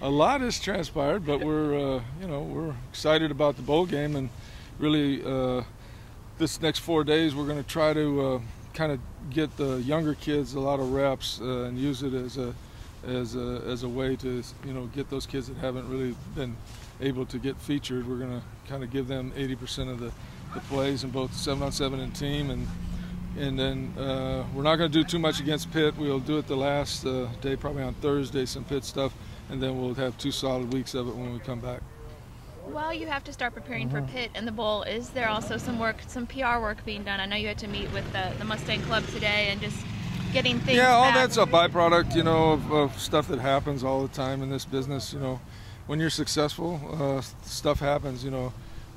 A lot has transpired, but we're we're excited about the bowl game, and really this next 4 days we're going to try to kind of get the younger kids a lot of reps and use it as a way to get those kids that haven't really been able to get featured. We're going to kind of give them 80% of the plays in both 7-on-7 and team, and then we're not going to do too much against Pitt. We'll do it the last day, probably on Thursday, some Pitt stuff, and then we'll have 2 solid weeks of it when we come back. While you have to start preparing for Pitt and the bowl, is there also some PR work being done? I know you had to meet with the Mustang Club today and just getting things all back. That's a byproduct, of stuff that happens all the time in this business. When you're successful, stuff happens.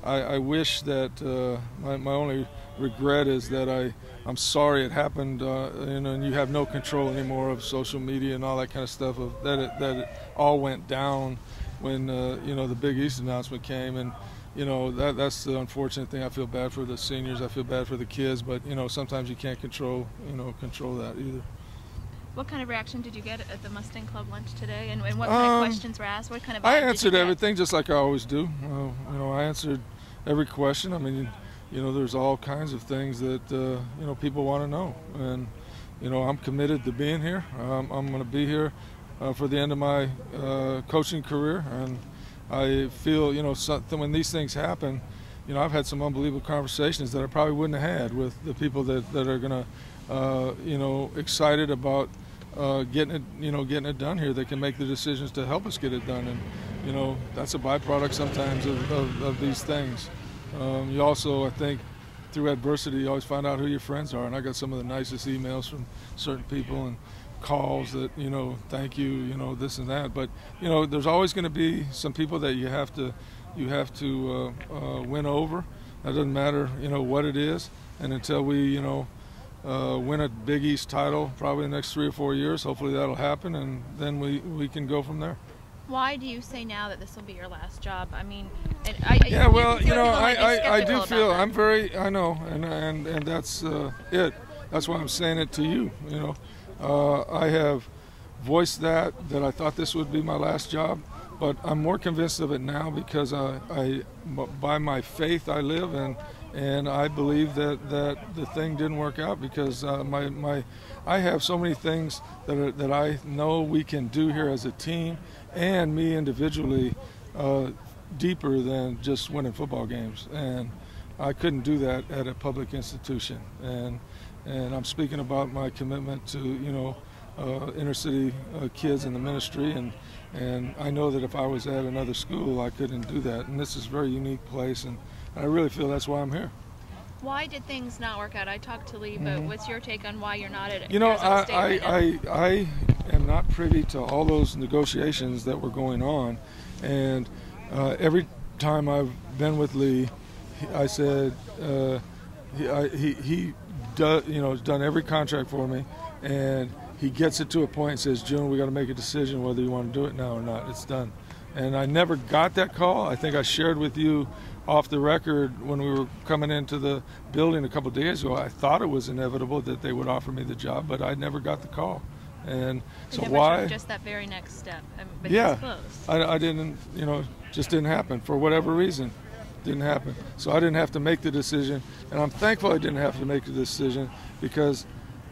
I wish that my only regret is that I'm sorry it happened, and you have no control anymore of social media and all that kind of stuff. That it all went down when the Big East announcement came, and that's the unfortunate thing. I feel bad for the seniors. I feel bad for the kids, but sometimes you can't control that either. What kind of reaction did you get at the Mustang Club lunch today, and what kind of questions were asked? What kind of I answered everything just like I always do. I answered every question. I mean, there's all kinds of things that people want to know, and I'm committed to being here. I'm going to be here for the end of my coaching career, and I feel when these things happen, I've had some unbelievable conversations that I probably wouldn't have had with the people that are going to excited about getting it done here. They can make the decisions to help us get it done, and that's a byproduct sometimes of these things. You also, I think, through adversity, you always find out who your friends are, and I got some of the nicest emails from certain people and calls that thank you, this and that. But there's always going to be some people that you have to win over. That doesn't matter what it is, and until we win a Big East title probably in the next 3 or 4 years, hopefully that'll happen, and then we can go from there. Why do you say now that this will be your last job? I mean, I do feel I know, and that's it. That's why I'm saying it to you. I have voiced that I thought this would be my last job, but I'm more convinced of it now because by my faith I live, and I believe that the thing didn't work out because I have so many things that I know we can do here as a team and me individually deeper than just winning football games, and I couldn't do that at a public institution. And I'm speaking about my commitment to inner city kids in the ministry, and I know that if I was at another school I couldn't do that, and this is a very unique place, and I really feel that's why I'm here. Why did things not work out? I talked to Lee, but what's your take on why you're not at Arizona State right now? I am not privy to all those negotiations that were going on, and every time I've been with Lee, I said he does, has done every contract for me, and he gets it to a point and says, June, we got to make a decision whether you want to do it now or not. It's done. And I never got that call. I think I shared with you off the record when we were coming into the building a couple of days ago. I thought it was inevitable that they would offer me the job, but I never got the call. And so why? Just that very next step. But yeah, close. I didn't, just didn't happen for whatever reason. Didn't happen. So I didn't have to make the decision, and I'm thankful I didn't have to make the decision because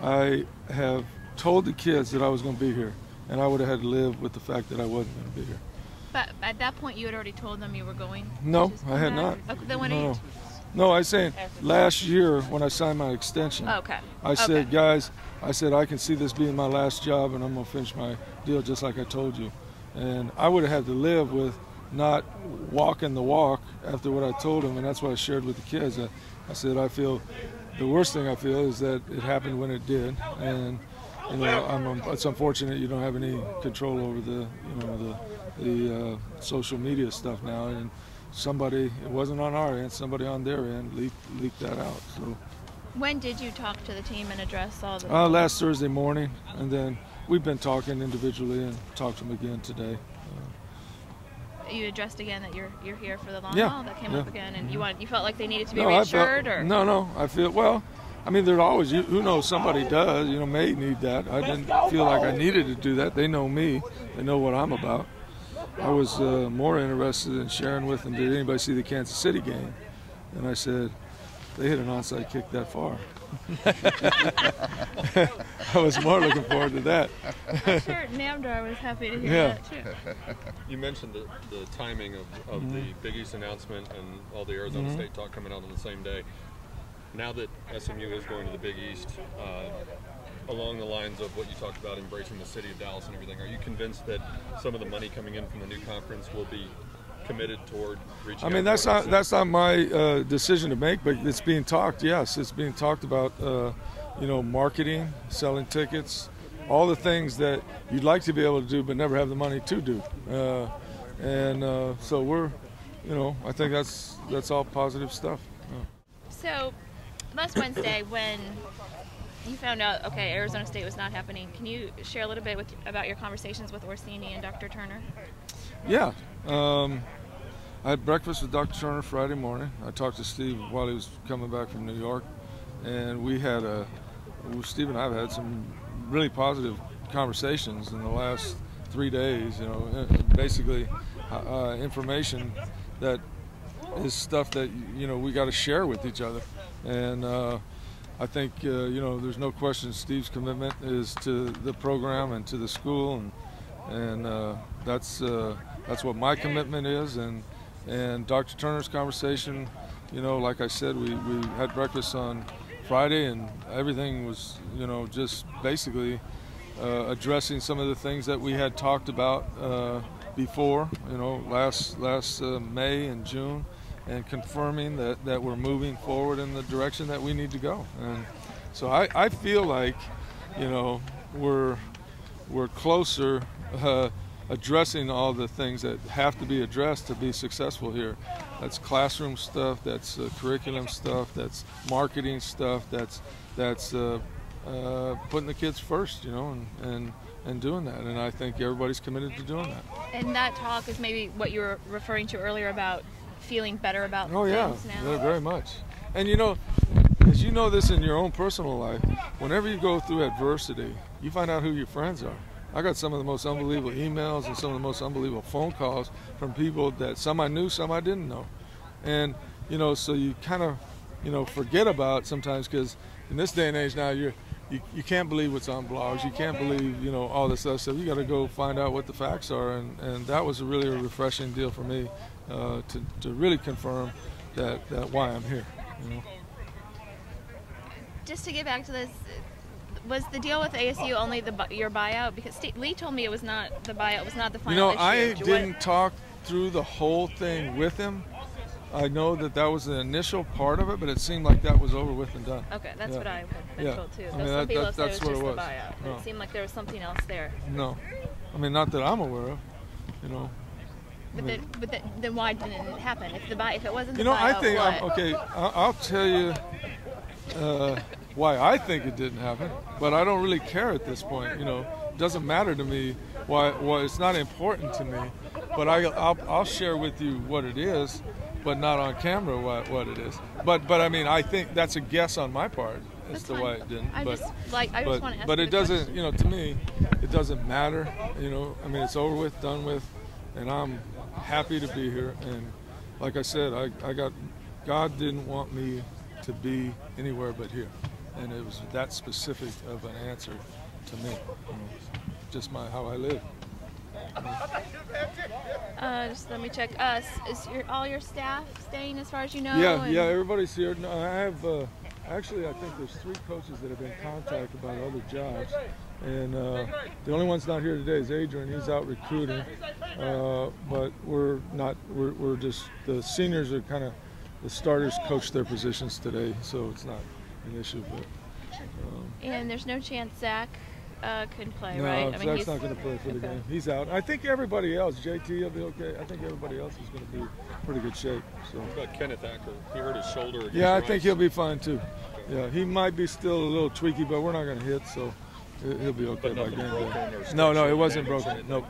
I have told the kids that I was going to be here, and I would have had to live with the fact that I wasn't going to be here. But at that point, you had already told them you were going? No, I had not. Okay, then when No, I was saying last year when I signed my extension. Okay. I said, guys, I can see this being my last job, and I'm going to finish my deal just like I told you. And I would have had to live with not walking the walk after what I told them, and that's what I shared with the kids. I said, I feel the worst thing I feel is that it happened when it did, and it's unfortunate you don't have any control over the social media stuff now, and somebody, it wasn't on our end, somebody on their end leaked that out. So when did you talk to the team and address all the last Thursday morning, and then we've been talking individually and talked to them again today. You addressed again that you're here for the long haul. That came up again, and you felt like they needed to be reassured, or no? I feel there's always, who knows, somebody does, may need that. I didn't feel like I needed to do that. They know me, they know what I'm about. I was more interested in sharing with them, did anybody see the Kansas City game? And I said, they hit an onside kick that far. I was more looking forward to that. I'm sure Namdar was happy to hear that too. You mentioned the timing of the Big East announcement and all the Arizona State talk coming out on the same day. Now that SMU is going to the Big East, along the lines of what you talked about, embracing the city of Dallas and everything, are you convinced that some of the money coming in from the new conference will be committed toward reaching? I mean, that's not my decision to make, but it's being talked. Yes, it's being talked about. Marketing, selling tickets, all the things that you'd like to be able to do, but never have the money to do. So we're, I think that's all positive stuff. So, last Wednesday when you found out, okay, Arizona State was not happening, can you share a little bit about your conversations with Orsini and Dr. Turner? Yeah. I had breakfast with Dr. Turner Friday morning. I talked to Steve while he was coming back from New York, and Steve and I have had some really positive conversations in the last 3 days, basically information that is stuff that, we got to share with each other. And I think, there's no question Steve's commitment is to the program and to the school, and that's what my commitment is. And Dr. Turner's conversation, like I said, we had breakfast on Friday, and everything was, just basically addressing some of the things that we had talked about before, last May and June, and confirming that we're moving forward in the direction that we need to go. And so I feel like, we're closer addressing all the things that have to be addressed to be successful here. That's classroom stuff, that's curriculum stuff, that's marketing stuff, that's putting the kids first, and doing that. And I think everybody's committed to doing that. And that talk is maybe what you were referring to earlier about feeling better about things now. Yeah, very much. And as you know this in your own personal life, whenever you go through adversity, you find out who your friends are. I got some of the most unbelievable emails and some of the most unbelievable phone calls from people that some I knew, some I didn't know. And, so you kind of, forget about sometimes, because in this day and age now, you can't believe what's on blogs. You can't believe, all this other stuff. You got to go find out what the facts are. And that was really a refreshing deal for me to really confirm that why I'm here, Just to get back to this, was the deal with ASU only your buyout? Because Lee told me it was not the buyout, was not the final issue. I didn't talk through the whole thing with him. I know that was the initial part of it, but it seemed like that was over with and done. Okay, that's what I've been told too. I mean, some people said it was just the buyout. No. It seemed like there was something else there. No, not that I'm aware of. But then why didn't it happen? If it wasn't the buyout, I think what? I'll tell you why I think it didn't happen, but I don't really care at this point. It doesn't matter to me why. It's not important to me, but I'll share with you what it is, but not on camera what it is. But I mean, I think that's a guess on my part as to why it didn't. I just want to ask. But it doesn't. To me, it doesn't matter. I mean, it's over with, done with, and I'm happy to be here. And like I said, God didn't want me to be anywhere but here, and it was that specific of an answer to me. Just how I live. Just let me check. Is all your staff staying as far as you know? Yeah, everybody's here. No, I have actually I think there's 3 coaches that have been contacted about other jobs, and the only one's not here today is Adrian. He's out recruiting, but we're not. We're just the seniors are kind of. The starters coach their positions today, so it's not an issue. But and there's no chance Zach can play, no, right? No, Zach's not going to play for the game. He's out. I think everybody else, JT will be okay. I think everybody else is going to be in pretty good shape. So. What about Kenneth Acker? He hurt his shoulder. Yeah, I think he'll be fine too. Yeah, he might be still a little tweaky, but we're not going to hit, so he'll be okay by game day. No, it wasn't broken. Nope.